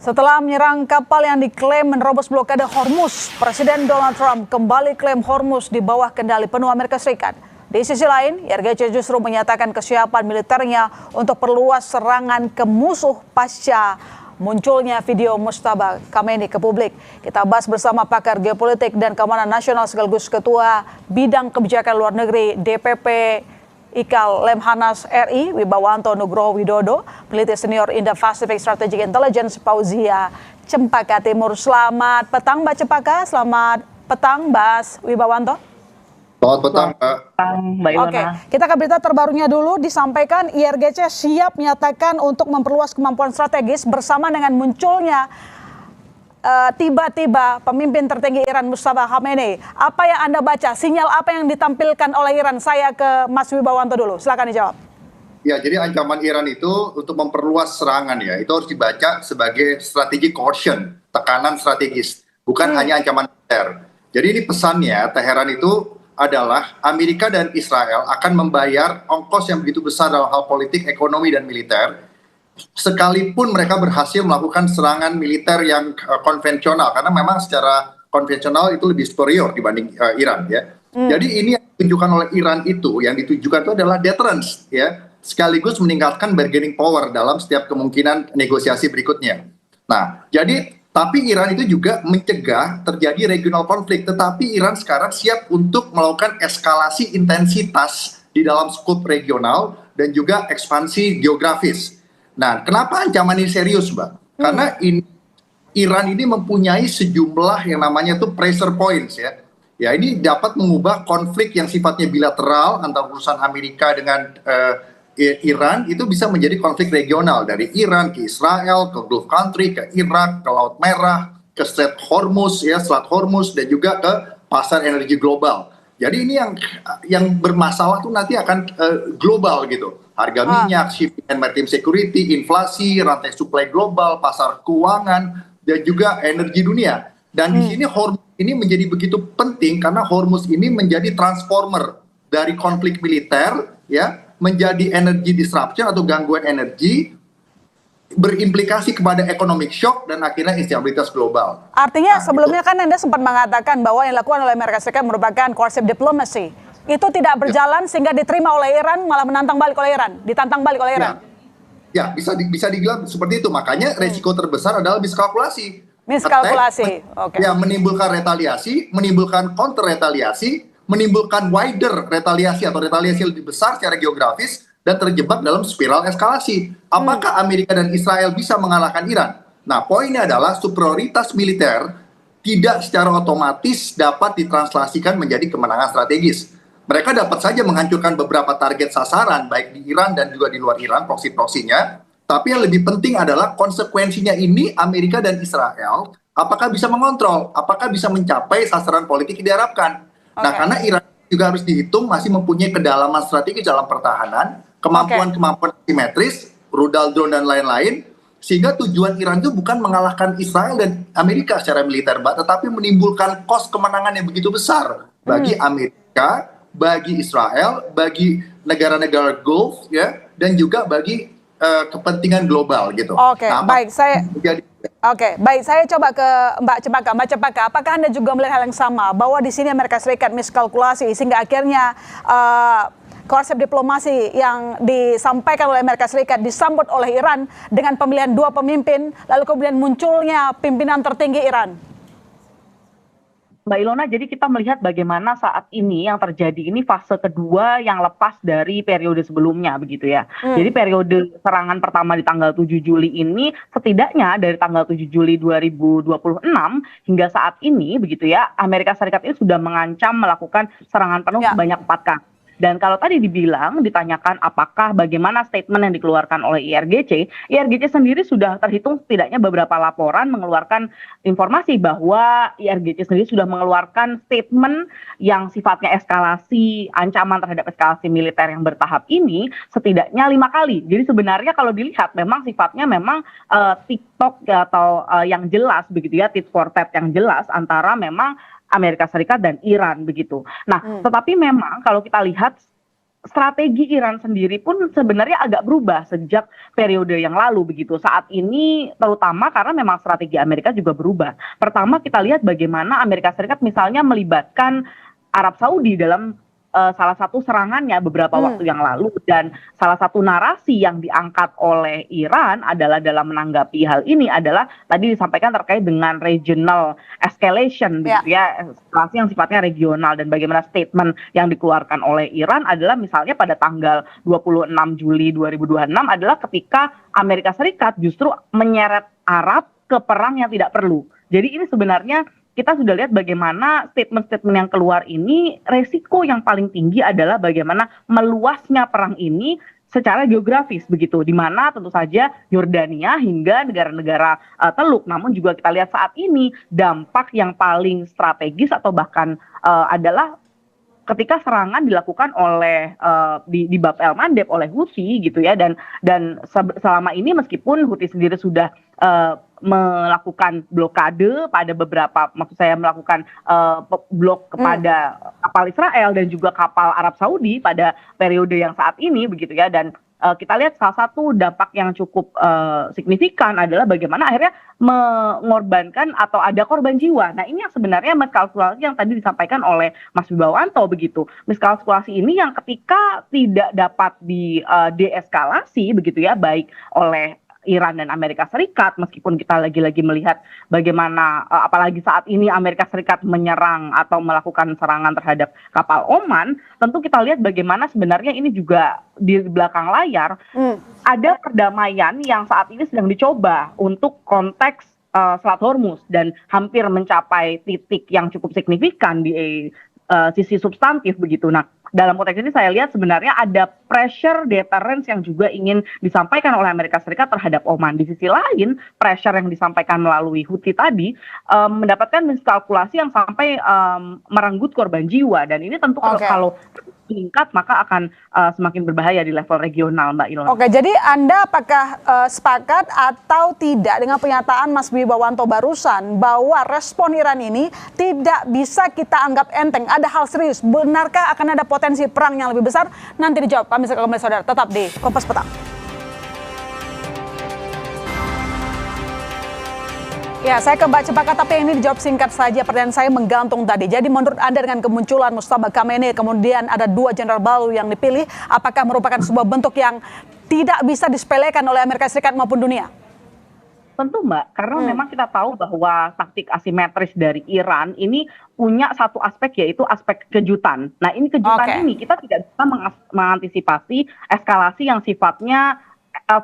Setelah menyerang kapal yang diklaim menerobos blokade Hormuz, Presiden Donald Trump kembali klaim Hormuz di bawah kendali penuh Amerika Serikat. Di sisi lain, IRGC justru menyatakan kesiapan militernya untuk perluas serangan ke musuh pasca munculnya video Mujtaba Khamenei ke publik. Kita bahas bersama pakar geopolitik dan keamanan nasional sekaligus Ketua Bidang Kebijakan Luar Negeri DPP IKAL Lemhanas RI, Wibawanto Nugroho Widodo, peneliti senior Indo-Pacific Strategic Intelligence Fauzia Cempaka Timur. Selamat petang Mbak Cempaka, selamat petang Mbak Wibawanto. Selamat petang Mbak Ilona. Oke, kita ke berita terbarunya dulu. Disampaikan IRGC siap menyatakan untuk memperluas kemampuan strategis bersama dengan munculnya tiba-tiba pemimpin tertinggi Iran Mujtaba Khamenei. Apa yang Anda baca? Sinyal apa yang ditampilkan oleh Iran? Saya ke Mas Wibawanto dulu. Silakan dijawab. Ya, jadi ancaman Iran itu untuk memperluas serangan ya, itu harus dibaca sebagai strategic coercion, tekanan strategis, bukan hanya ancaman militer. Jadi ini pesannya, Teheran itu adalah Amerika dan Israel akan membayar ongkos yang begitu besar dalam hal politik, ekonomi, dan militer, sekalipun mereka berhasil melakukan serangan militer yang konvensional, karena memang secara konvensional itu lebih superior dibanding Iran ya. Jadi ini yang ditunjukkan oleh Iran yang ditujukan itu adalah deterrence ya, sekaligus meningkatkan bargaining power dalam setiap kemungkinan negosiasi berikutnya. Nah, jadi tapi Iran itu juga mencegah terjadi regional konflik, tetapi Iran sekarang siap untuk melakukan eskalasi intensitas di dalam skop regional dan juga ekspansi geografis. Nah, kenapa ancaman ini serius, Mbak? Karena Iran ini mempunyai sejumlah yang namanya tuh pressure points ya. Ya, ini dapat mengubah konflik yang sifatnya bilateral antara urusan Amerika dengan Iran itu bisa menjadi konflik regional, dari Iran ke Israel, ke Gulf country, ke Irak, ke Laut Merah, ke Strait Hormuz ya, Selat Hormuz, dan juga ke pasar energi global. Jadi ini yang bermasalah tuh nanti akan global gitu. Harga minyak, shipping and maritime security, inflasi, rantai supply global, pasar keuangan, dan juga energi dunia. Dan di sini Hormuz ini menjadi begitu penting karena Hormuz ini menjadi transformer dari konflik militer ya, menjadi energy disruption atau gangguan energi, berimplikasi kepada economic shock dan akhirnya instabilitas global. Artinya sebelumnya kan Anda sempat mengatakan bahwa yang dilakukan oleh Amerika Serikat merupakan coercive diplomacy. Itu tidak berjalan sehingga diterima oleh Iran, malah ditantang balik oleh Iran. Ya, bisa dibilang seperti itu. Makanya resiko terbesar adalah miskalkulasi. Oke. Ya, menimbulkan retaliasi, menimbulkan counter retaliasi, menimbulkan wider retaliasi atau retaliasi lebih besar secara geografis, dan terjebak dalam spiral eskalasi. Apakah Amerika dan Israel bisa mengalahkan Iran? Nah, poinnya adalah superioritas militer tidak secara otomatis dapat ditranslasikan menjadi kemenangan strategis. Mereka dapat saja menghancurkan beberapa target sasaran, baik di Iran dan juga di luar Iran, proksi-proksinya. Tapi yang lebih penting adalah konsekuensinya ini Amerika dan Israel, apakah bisa mengontrol, apakah bisa mencapai sasaran politik yang diharapkan. Nah, karena Iran juga harus dihitung masih mempunyai kedalaman strategis dalam pertahanan, kemampuan-kemampuan simetris, rudal drone dan lain-lain, sehingga tujuan Iran itu bukan mengalahkan Israel dan Amerika secara militer, Mbak, tetapi menimbulkan kos kemenangan yang begitu besar bagi Amerika, bagi Israel, bagi negara-negara Gulf, ya, dan juga bagi kepentingan global gitu. Baik, saya coba ke Mbak Cempaka. Apakah Anda juga melihat hal yang sama bahwa di sini Amerika Serikat miskalkulasi sehingga akhirnya coercive diplomasi yang disampaikan oleh Amerika Serikat disambut oleh Iran dengan pemilihan dua pemimpin, lalu kemudian munculnya pimpinan tertinggi Iran? Mbak Ilona, jadi kita melihat bagaimana saat ini yang terjadi ini fase kedua yang lepas dari periode sebelumnya begitu ya. Jadi periode serangan pertama di tanggal 7 Juli ini setidaknya dari tanggal 7 Juli 2026 hingga saat ini begitu ya, Amerika Serikat ini sudah mengancam melakukan serangan penuh sebanyak 4 kali. Dan kalau tadi ditanyakan apakah bagaimana statement yang dikeluarkan oleh IRGC sendiri sudah terhitung setidaknya beberapa laporan mengeluarkan informasi bahwa IRGC sendiri sudah mengeluarkan statement yang sifatnya eskalasi, ancaman terhadap eskalasi militer yang bertahap ini setidaknya 5 kali. Jadi sebenarnya kalau dilihat memang sifatnya memang TikTok atau yang jelas begitu ya, tit for tat yang jelas antara memang Amerika Serikat dan Iran begitu. Nah, tetapi memang kalau kita lihat strategi Iran sendiri pun sebenarnya agak berubah sejak periode yang lalu begitu. Saat ini terutama karena memang strategi Amerika juga berubah. Pertama kita lihat bagaimana Amerika Serikat misalnya melibatkan Arab Saudi dalam salah satu serangannya beberapa waktu yang lalu, dan salah satu narasi yang diangkat oleh Iran adalah dalam menanggapi hal ini adalah tadi disampaikan terkait dengan regional escalation begitu ya, eskalasi yang sifatnya regional, dan bagaimana statement yang dikeluarkan oleh Iran adalah misalnya pada tanggal 26 Juli 2026 adalah ketika Amerika Serikat justru menyeret Arab ke perang yang tidak perlu. Jadi ini sebenarnya kita sudah lihat bagaimana statement-statement yang keluar ini, resiko yang paling tinggi adalah bagaimana meluasnya perang ini secara geografis begitu, di mana tentu saja Yordania hingga negara-negara Teluk. Namun juga kita lihat saat ini dampak yang paling strategis atau bahkan adalah ketika serangan dilakukan oleh di Bab el Mandeb oleh Houthi gitu ya, dan selama ini meskipun Houthi sendiri sudah melakukan blokade pada beberapa, maksud saya melakukan blok kepada kapal Israel dan juga kapal Arab Saudi pada periode yang saat ini begitu ya, dan kita lihat salah satu dampak yang cukup signifikan adalah bagaimana akhirnya mengorbankan atau ada korban jiwa. Nah ini yang sebenarnya miskalkulasi yang tadi disampaikan oleh Mas Wibawanto begitu. Miskalkulasi ini yang ketika tidak dapat di deeskalasi begitu ya, baik oleh Iran dan Amerika Serikat, meskipun kita lagi-lagi melihat bagaimana apalagi saat ini Amerika Serikat menyerang atau melakukan serangan terhadap kapal Oman, tentu kita lihat bagaimana sebenarnya ini juga di belakang layar ada perdamaian yang saat ini sedang dicoba untuk konteks Selat Hormuz, dan hampir mencapai titik yang cukup signifikan di sisi substantif begitu. Nah, dalam konteks ini saya lihat sebenarnya ada pressure deterrence yang juga ingin disampaikan oleh Amerika Serikat terhadap Oman. Di sisi lain, pressure yang disampaikan melalui Houthi tadi mendapatkan miskalkulasi yang sampai merenggut korban jiwa, dan ini tentu kalau meningkat maka akan semakin berbahaya di level regional, Mbak Ilona. Oke, jadi Anda apakah sepakat atau tidak dengan pernyataan Mas Wibawanto barusan bahwa respon Iran ini tidak bisa kita anggap enteng, ada hal serius? Benarkah akan ada potensi perang yang lebih besar? Nanti dijawab kami kembali saudara, tetap di Kompas Petang. Ya, saya ke Mbak Cempaka, tapi ini dijawab singkat saja. Pertanyaan saya menggantung tadi. Jadi menurut Anda dengan kemunculan Mustafa Khamenei, kemudian ada 2 jenderal baru yang dipilih, apakah merupakan sebuah bentuk yang tidak bisa disepelekan oleh Amerika Serikat maupun dunia? Tentu Mbak, karena memang kita tahu bahwa taktik asimetris dari Iran ini punya satu aspek, yaitu aspek kejutan. Nah ini kejutan ini kita tidak bisa mengantisipasi eskalasi yang sifatnya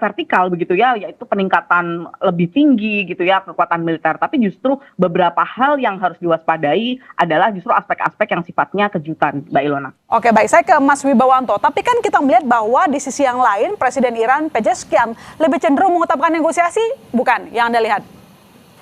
vertikal begitu ya, yaitu peningkatan lebih tinggi gitu ya kekuatan militer, tapi justru beberapa hal yang harus diwaspadai adalah justru aspek-aspek yang sifatnya kejutan, Mbak Ilona. Oke, baik, saya ke Mas Wibawanto, tapi kan kita melihat bahwa di sisi yang lain Presiden Iran Pezeshkian lebih cenderung mengutamakan negosiasi, bukan yang Anda lihat?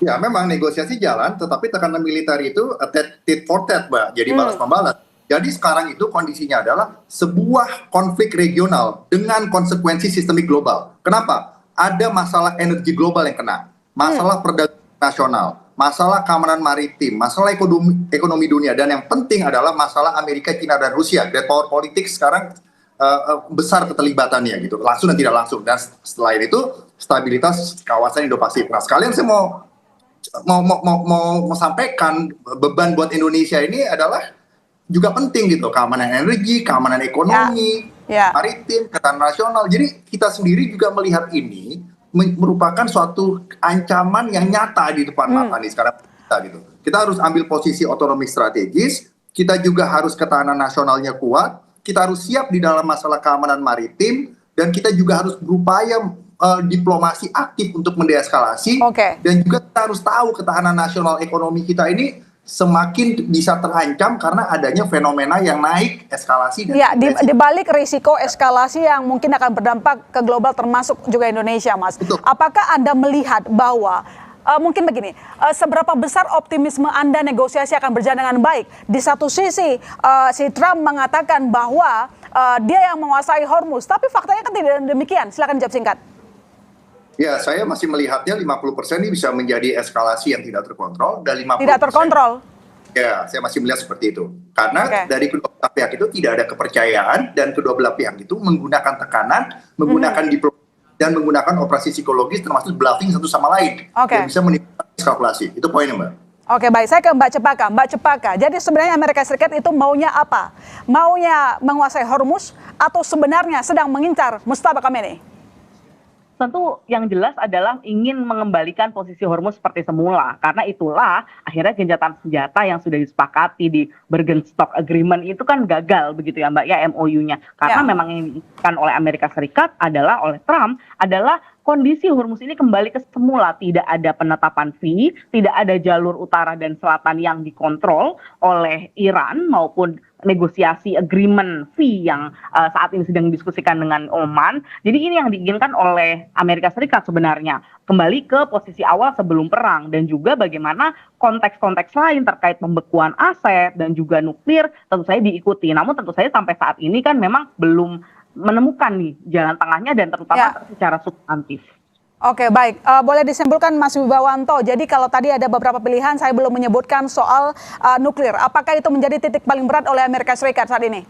Ya memang negosiasi jalan, tetapi tekanan militer itu tit for tat, Mbak, jadi balas-membalas. Jadi sekarang itu kondisinya adalah sebuah konflik regional dengan konsekuensi sistemik global. Kenapa? Ada masalah energi global yang kena, masalah perdagangan nasional, masalah keamanan maritim, masalah ekonomi dunia, dan yang penting adalah masalah Amerika, China, dan Rusia. Great power politics sekarang besar keterlibatannya gitu, langsung dan tidak langsung. Dan setelah itu stabilitas kawasan Indo-Pasifik. Nah, sekalian saya mau sampaikan beban buat Indonesia ini adalah juga penting gitu, keamanan energi, keamanan ekonomi, maritim, ketahanan nasional. Jadi kita sendiri juga melihat ini merupakan suatu ancaman yang nyata di depan mata nih sekarang kita gitu. Kita harus ambil posisi otonomi strategis, kita juga harus ketahanan nasionalnya kuat, kita harus siap di dalam masalah keamanan maritim, dan kita juga harus berupaya diplomasi aktif untuk mendeeskalasi, dan juga kita harus tahu ketahanan nasional ekonomi kita ini semakin bisa terancam karena adanya fenomena yang naik eskalasi. Ya, di balik risiko eskalasi yang mungkin akan berdampak ke global termasuk juga Indonesia, Mas. Betul. Apakah Anda melihat bahwa mungkin begini, seberapa besar optimisme Anda negosiasi akan berjalan dengan baik? Di satu sisi si Trump mengatakan bahwa dia yang menguasai Hormuz, tapi faktanya kan tidak demikian. Silakan jawab singkat. Ya, saya masih melihatnya 50% ini bisa menjadi eskalasi yang tidak terkontrol, dan 50% tidak terkontrol. Ya, saya masih melihat seperti itu. Karena Oke. dari kedua belah pihak itu tidak ada kepercayaan dan kedua belah pihak itu menggunakan tekanan, menggunakan diplomasi dan menggunakan operasi psikologis termasuk bluffing satu sama lain Oke. yang bisa menimbulkan eskalasi. Itu poinnya, Mbak. Oke, baik. Saya ke Mbak Cepaka. Mbak Cepaka, jadi sebenarnya Amerika Serikat itu maunya apa? Maunya menguasai Hormuz atau sebenarnya sedang mengincar Mustafa Khamenei? Tentu yang jelas adalah ingin mengembalikan posisi Hormuz seperti semula. Karena itulah akhirnya gencatan senjata yang sudah disepakati di Bergenstock Agreement itu kan gagal begitu ya Mbak ya, MOU-nya. Karena Ya. memang yang diinginkan oleh Amerika Serikat adalah oleh Trump adalah kondisi Hormuz ini kembali ke semula, tidak ada penetapan fee, tidak ada jalur utara dan selatan yang dikontrol oleh Iran maupun negosiasi agreement fee yang saat ini sedang didiskusikan dengan Oman. Jadi ini yang diinginkan oleh Amerika Serikat sebenarnya, kembali ke posisi awal sebelum perang, dan juga bagaimana konteks-konteks lain terkait pembekuan aset dan juga nuklir tentu saja diikuti. Namun tentu saja sampai saat ini kan memang belum menemukan nih jalan tengahnya dan terutama secara substantif. Oke, baik. Boleh disimpulkan Mas Wibawanto, jadi kalau tadi ada beberapa pilihan, saya belum menyebutkan soal nuklir. Apakah itu menjadi titik paling berat oleh Amerika Serikat saat ini?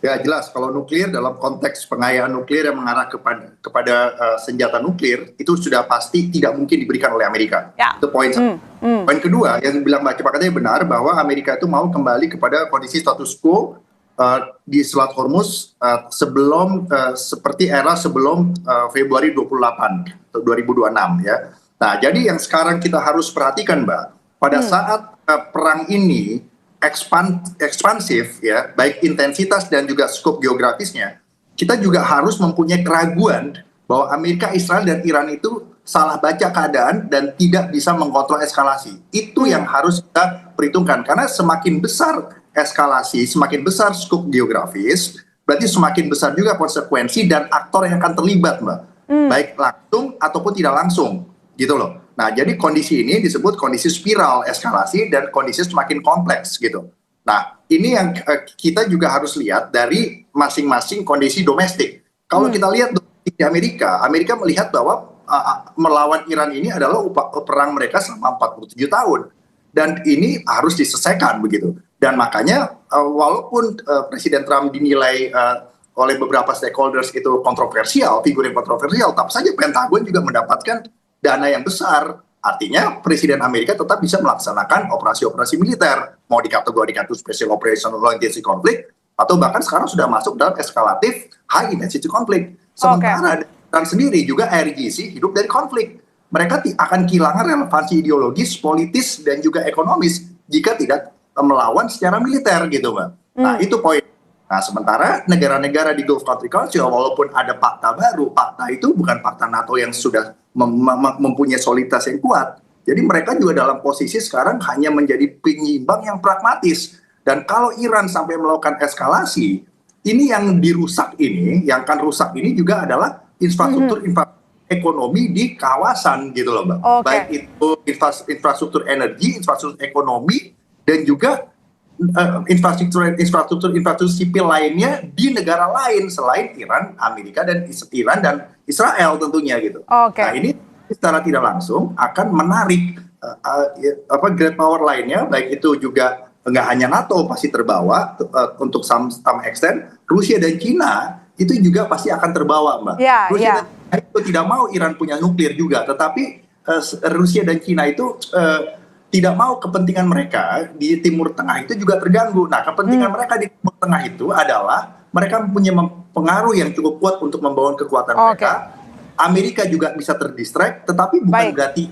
Ya jelas, kalau nuklir dalam konteks pengayaan nuklir yang mengarah kepada senjata nuklir, itu sudah pasti tidak mungkin diberikan oleh Amerika. Ya. Itu poin satu. Poin kedua, yang bilang Mbak Cepaka tadi benar, bahwa Amerika itu mau kembali kepada kondisi status quo di Selat Hormuz seperti era sebelum Februari 28 atau 2026 ya. Nah, jadi yang sekarang kita harus perhatikan, Mbak, pada saat perang ini ekspansif ya, baik intensitas dan juga skop geografisnya, kita juga harus mempunyai keraguan bahwa Amerika, Israel dan Iran itu salah baca keadaan dan tidak bisa mengontrol eskalasi. Itu yang harus kita perhitungkan, karena semakin besar eskalasi, semakin besar skop geografis, berarti semakin besar juga konsekuensi dan aktor yang akan terlibat, Mbak. Baik langsung ataupun tidak langsung, gitu loh. Nah, jadi kondisi ini disebut kondisi spiral eskalasi dan kondisi semakin kompleks, gitu. Nah, ini yang kita juga harus lihat dari masing-masing kondisi domestik. Kalau kita lihat di Amerika melihat bahwa melawan Iran ini adalah perang mereka selama 47 tahun. Dan ini harus diselesaikan begitu. Dan makanya walaupun Presiden Trump dinilai oleh beberapa stakeholders itu kontroversial, figur yang kontroversial, tapi saja Pentagon juga mendapatkan dana yang besar. Artinya Presiden Amerika tetap bisa melaksanakan operasi-operasi militer, mau dikategorikan itu special operation low intensity conflict, atau bahkan sekarang sudah masuk dalam eskalatif high intensity conflict. Sementara Iran sendiri juga IRGC hidup dari konflik. Mereka akan kehilangan relevansi ideologis, politis, dan juga ekonomis jika tidak melawan secara militer gitu, Mbak. Nah, itu poin. Nah, sementara negara-negara di Gulf Country Council, walaupun ada fakta baru, fakta itu bukan fakta NATO yang sudah mempunyai soliditas yang kuat. Jadi mereka juga dalam posisi sekarang hanya menjadi penyeimbang yang pragmatis. Dan kalau Iran sampai melakukan eskalasi, ini yang dirusak ini, yang akan rusak ini juga adalah infrastruktur ekonomi di kawasan gitu loh, Mbak. Baik itu infrastruktur energi, infrastruktur ekonomi, dan juga infrastruktur sipil lainnya di negara lain selain Iran, Amerika dan Israel tentunya gitu. Nah, ini secara tidak langsung akan menarik great power lainnya, baik itu juga nggak hanya NATO pasti terbawa untuk some extent, Rusia dan China itu juga pasti akan terbawa, Mbak. Rusia dan China itu tidak mau Iran punya nuklir juga, tetapi Rusia dan China itu tidak mau kepentingan mereka di Timur Tengah itu juga terganggu. Nah, kepentingan mereka di Timur Tengah itu adalah mereka punya pengaruh yang cukup kuat untuk membangun kekuatan mereka. Amerika juga bisa terdistract, tetapi bukan berarti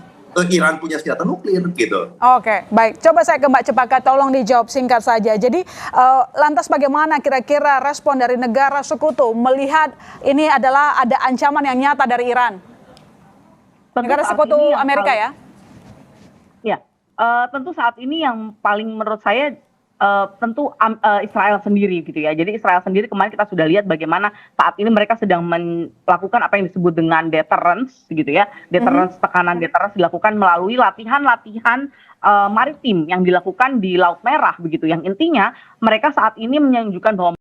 Iran punya senjata nuklir gitu. Oke, baik. Coba saya ke Mbak Cepaka, tolong dijawab singkat saja. Jadi lantas bagaimana kira-kira respon dari negara sekutu melihat ini adalah ada ancaman yang nyata dari Iran? Negara sekutu Amerika ya? Ya, tentu saat ini yang paling menurut saya tentu Israel sendiri gitu ya. Jadi Israel sendiri kemarin kita sudah lihat bagaimana saat ini mereka sedang melakukan apa yang disebut dengan deterrence gitu ya. Deterrence, tekanan deterrence dilakukan melalui latihan-latihan maritim yang dilakukan di Laut Merah begitu. Yang intinya mereka saat ini menunjukkan bahwa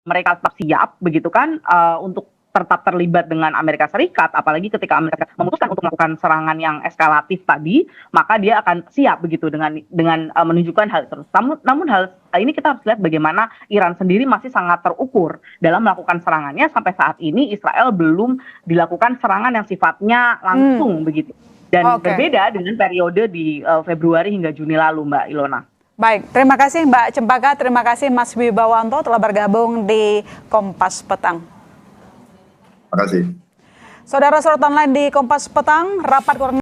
mereka tetap siap begitu kan untuk tetap terlibat dengan Amerika Serikat, apalagi ketika Amerika memutuskan untuk melakukan serangan yang eskalatif tadi, maka dia akan siap begitu dengan menunjukkan hal itu. Namun hal ini kita harus lihat bagaimana Iran sendiri masih sangat terukur dalam melakukan serangannya. Sampai saat ini Israel belum dilakukan serangan yang sifatnya langsung begitu. Dan berbeda dengan periode di Februari hingga Juni lalu, Mbak Ilona. Baik, terima kasih Mbak Cempaka, terima kasih Mas Wibawanto telah bergabung di Kompas Petang. Terima kasih. Saudara, sorotan lain di Kompas Petang, rapat koordinasi